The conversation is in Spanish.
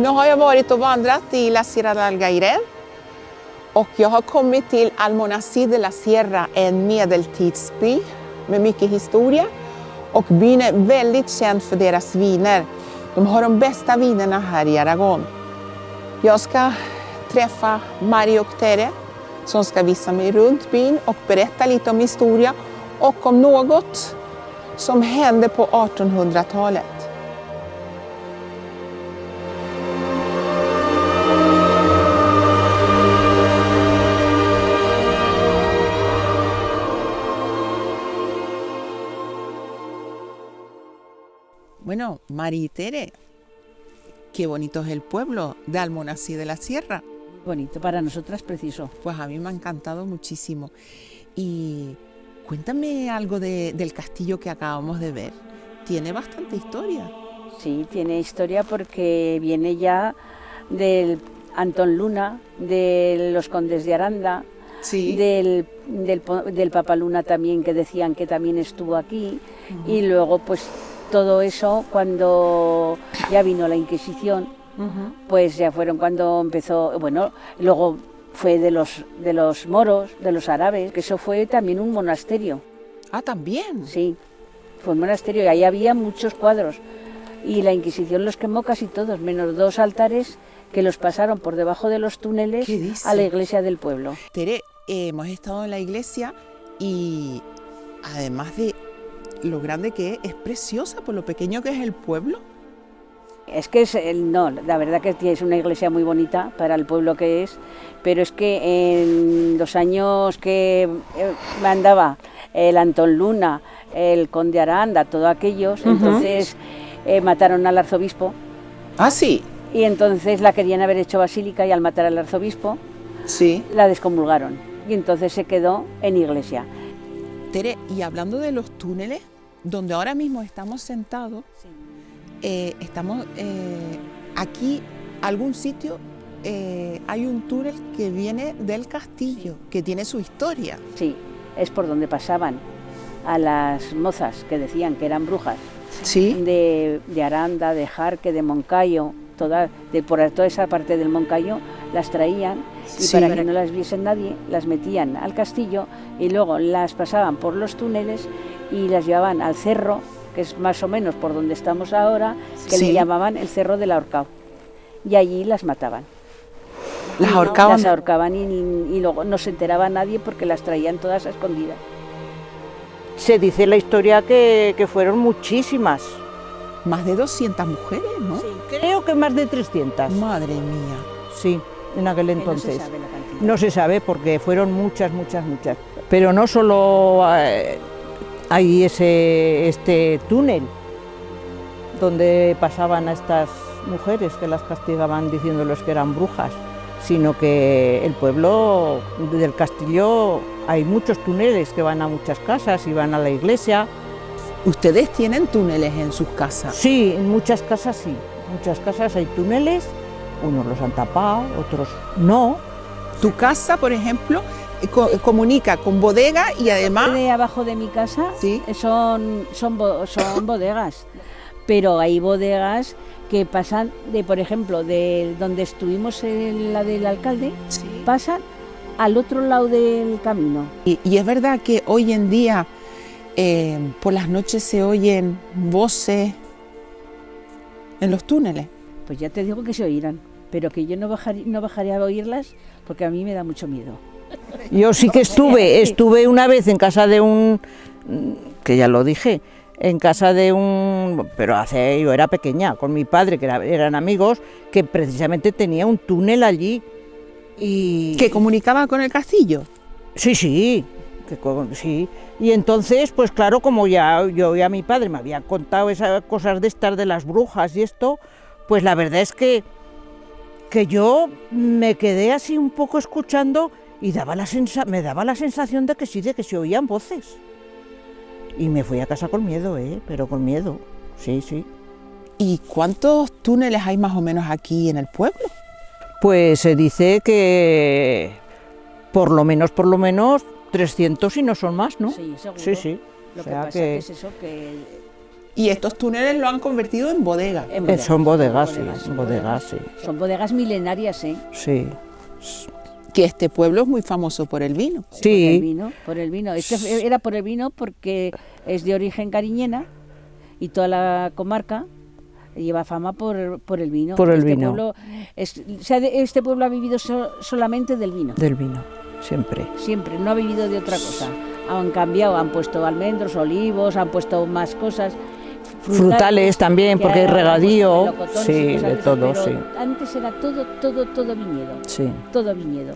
Nu har jag varit och vandrat i La Sierra del Algaire och jag har kommit till Almonacid de la Sierra, en medeltidsby med mycket historia. Och byn är väldigt känd för deras viner. De har de bästa vinerna här i Aragon. Jag ska träffa Mario och Tere som ska visa mig runt byn och berätta lite om historia och om något som hände på 1800-talet. Bueno, María y Tere, qué bonito es el pueblo de Almonacid de la Sierra. Bonito, para nosotras preciso. Pues a mí me ha encantado muchísimo. Y cuéntame algo del castillo que acabamos de ver. Tiene bastante historia. Sí, tiene historia porque viene ya del Antón Luna, de los condes de Aranda, Sí. del Papa Luna también, que decían que también estuvo aquí. Y luego pues todo eso, cuando ya vino la Inquisición, pues ya fueron cuando empezó, bueno, luego fue de los moros, de los árabes, que eso fue también un monasterio. Ah, ¿también? Sí, fue un monasterio y ahí había muchos cuadros y la Inquisición los quemó casi todos, menos 2 altares que los pasaron por debajo de los túneles a la iglesia del pueblo. Tere, hemos estado en la iglesia y además de lo grande que es preciosa por lo pequeño que es el pueblo. Es que no, la verdad que es una iglesia muy bonita para el pueblo que es, pero es que en los años que mandaba el Antón Luna, el conde Aranda, todos aquellos, entonces mataron al arzobispo. Ah, sí. Y entonces la querían haber hecho basílica y al matar al arzobispo, Sí. la descomulgaron y entonces se quedó en iglesia. Tere, y hablando de los túneles, donde ahora mismo estamos sentados, estamos aquí, algún sitio, hay un túnel que viene del castillo, que tiene su historia. Sí, es por donde pasaban a las mozas que decían que eran brujas, Sí. de Aranda, de Jarque, de Moncayo, por toda esa parte del Moncayo las traían y Sí. para que no las viese nadie, las metían al castillo y luego las pasaban por los túneles y las llevaban al cerro, que es más o menos por donde estamos ahora, que Sí. le llamaban el Cerro del Ahorcao, y allí las mataban. Las Y ahorcaban. Las ahorcaban y luego no se enteraba nadie porque las traían todas a escondidas. Se dice la historia que fueron muchísimas. Más de 200 mujeres, ¿no? Sí, creo que más de 300. Madre mía. Sí, en aquel entonces. No se sabe la cantidad. No se sabe porque fueron muchas. Pero no solo hay este túnel donde pasaban a estas mujeres que las castigaban diciéndoles que eran brujas, sino que el pueblo del castillo hay muchos túneles que van a muchas casas y van a la iglesia. ¿Ustedes tienen túneles en sus casas? Sí, en muchas casas sí. En muchas casas hay túneles, unos los han tapado, otros no. Tu casa, por ejemplo, comunica con bodega y además... De abajo de mi casa Sí. son bodegas, pero hay bodegas que pasan por ejemplo, de donde estuvimos en la del alcalde, Sí. pasan al otro lado del camino. Y es verdad que hoy en día por las noches se oyen voces en los túneles. Pues ya te digo que se oirán, pero que yo no bajaría a oírlas porque a mí me da mucho miedo. Yo sí que estuve una vez en casa de un, que ya lo dije, en casa de un, pero yo era pequeña, con mi padre, que eran amigos, que precisamente tenía un túnel allí. Y ¿Que comunicaba con el castillo? sí, sí. Y entonces, pues claro, como yo y a mi padre me habían contado esas cosas de estas de las brujas y esto, pues la verdad es que yo me quedé así un poco escuchando y me daba la sensación de que se oían voces. Y me fui a casa con miedo, pero con miedo, sí. ¿Y cuántos túneles hay más o menos aquí en el pueblo? Pues se dice que por lo menos 300 y no son más, ¿no? Sí, seguro. Sí. Lo O que sea pasa que es eso, que Y estos túneles lo han convertido en bodega. Son bodegas, sí, bodegas, sí. Son bodegas milenarias, ¿eh? Sí. Que este pueblo es muy famoso por el vino. Por el Sí, vino, por el vino. Este era por el vino porque es de origen cariñena y toda la comarca lleva fama por el vino. Por el Este vino. Pueblo este pueblo ha vivido solamente del vino. del vino, siempre. Siempre, no ha vivido de otra cosa. Han cambiado, han puesto almendros, olivos, han puesto más cosas. Frutales también, que porque hay han puesto regadío, melocotones y sí, cosas de esas, todo, pero sí. antes era todo viñedo. Sí. Todo viñedo.